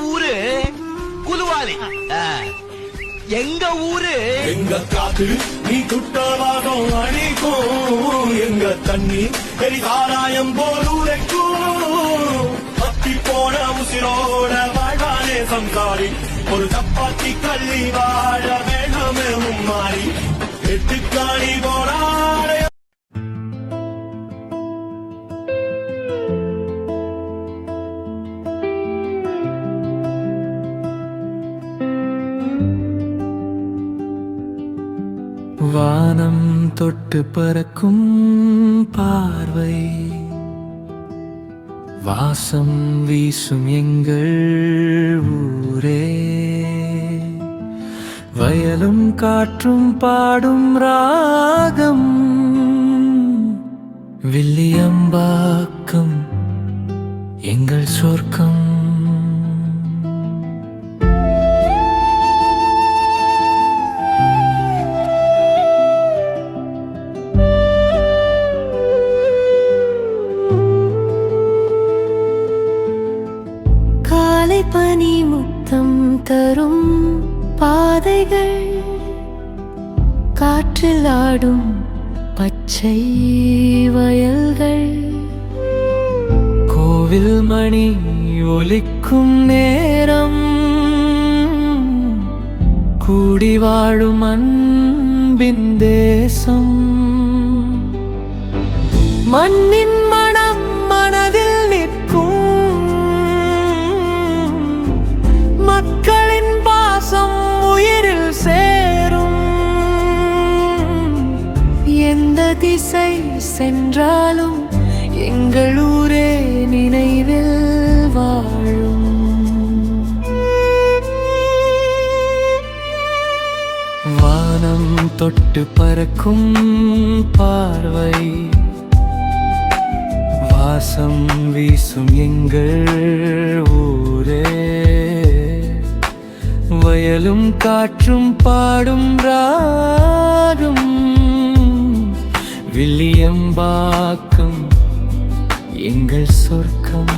ஊரு குதுவாலி. எங்க ஊரு எங்க காத்து நீ குட்டவாகம் அணிக்கும். எங்க தண்ணி பெரிதாராயம் போல் உரைக்கும். பத்தி போன உசிரோட வாழ்வானே சம்சாரி. ஒரு சப்பாத்தி கள்ளி வாழ வேணாமே மும்மாறி. எட்டுக்காணி போனாலே வானம் தொட்டு பறக்கும் பார்வை, வாசம் வீசும் எங்கள் ஊரே. வயலும் காற்றும் பாடும் ராகம், வில்லியம்பாக்கம் எங்கள் சொர்க்கம். பனி முத்தம் தரும் பாதைகள், காற்றில் ஆடும் பச்சை வயல்கள். கோவில் மணி ஒலிக்கும் நேரம், கூடி வாழும் அன்பின் தேசம். மண்ணின் மனம் மனதில் நிற்கும், மக்களின் பாசம் உயிரில் சேரும். எந்த திசை சென்றாலும் எங்கள் ஊரே நினைவில் வாழும். வானம் தொட்டு பறக்கும் பார்வை, வாசம் வீசும் எங்கள் ஊரே. வயலும் காற்றும் பாடும் ராகம், வில்லியம்பாக்கம் எங்கள் சொர்க்கம்.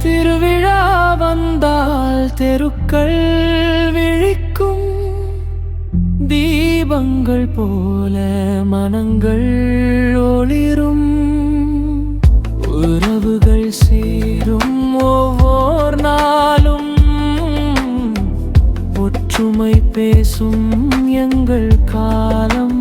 திருவிழா வந்தால் தெருக்கள் விழிக்கும், தீபங்கள் போல மனங்கள் ஒளிரும். உறவுகள் சேரும் ஒவ்வொரு நாளும், ஒற்றுமை பேசும் எங்கள் காலம்.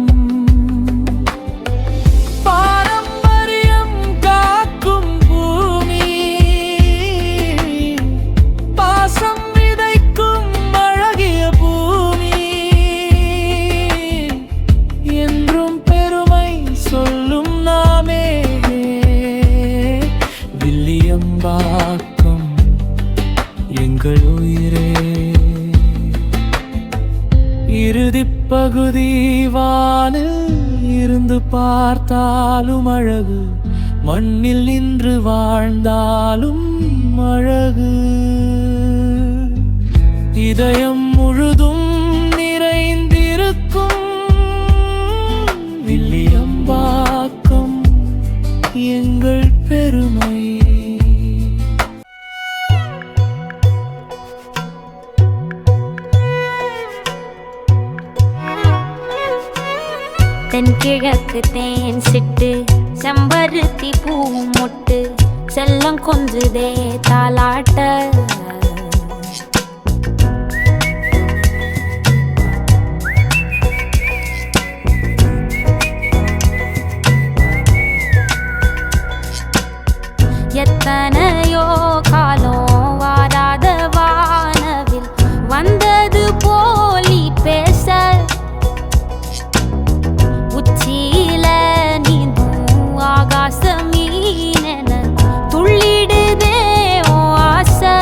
வில்லியம்பாக்கம் எங்கள் உயிரே. இறுதிப் பகுதி வானில் இருந்து பார்த்தாலும் அழகு, மண்ணில் நின்று வாழ்ந்தாலும் அழகு. இதயம் முழுதும் நிறைந்திருக்கும் வில்லியம்பாக்கம் எங்கள் பெருமை. தென்கிழக்கு தேன் சிட்டு, செம்பருத்தி பூ மொட்டு, செல்லம் கொஞ்சுதே தாலாட்ட. எத்தனையோ காலம் வாராத வானவில் வந்தது போலி பேச, உச்சியில நீந்தும் ஆகாச மீனென துள்ளிடுதே ஓ ஆசை.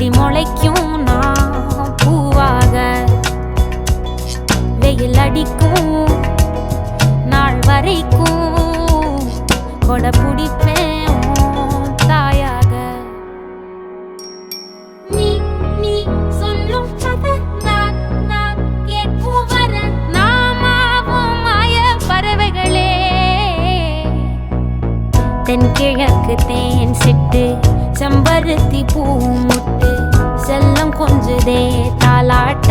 செடி முளைக்கும் நான் பூவாக வெயில் அடிக்கும் நாள் வரைக்கும் கொடை பிடிப்பேன் உன் தாயாக நீ நீ சொல்லும் கதை நான் நான் கேட்கும் வர நாமாவும் மாய பறவைகளே தென்கிழக்கு தேன் சிட்டு செம்பருத்தி பூ முட்டு செல்லம் கொஞ்சதே தாலாட்ட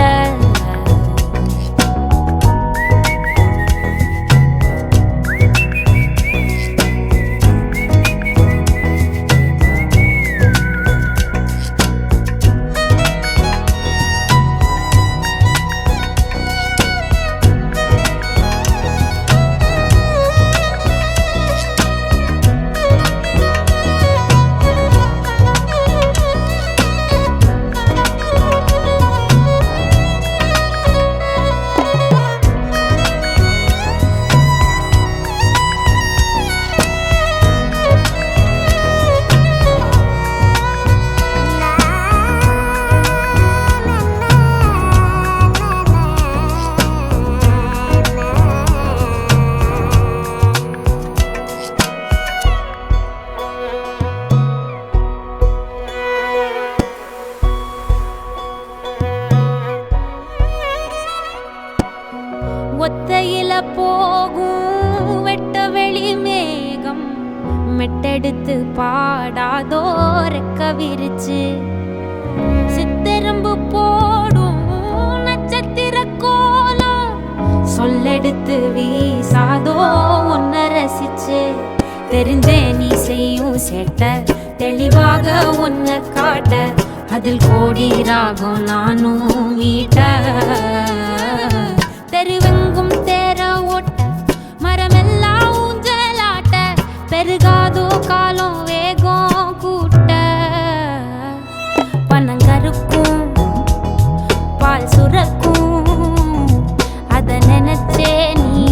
ஒத்தையில போகும் வெட்ட வெளி மேகம் மெட்டெடுத்து பாடாதோ ரெக்க விரிச்சு சித்தெரும்பு போடும் நட்சத்திர கோலம் சொல்லெடுத்து வீசாதோ உன்னை ரசிச்சு தெரிஞ்சே நீ செய்யும் சேட்ட தெளிவாக உன்னை காட்ட அதில் கோடி ராகம் நானும் மீட்ட தெருவெங்கும் தேர ஓட்ட மரமெல்லாம் ஊஞ்சலாட்ட பெருகாதோ காலம் வேகம் கூட்ட பனங்கருக்கும் பால் சுரக்கும் அத நினைச்சே நீ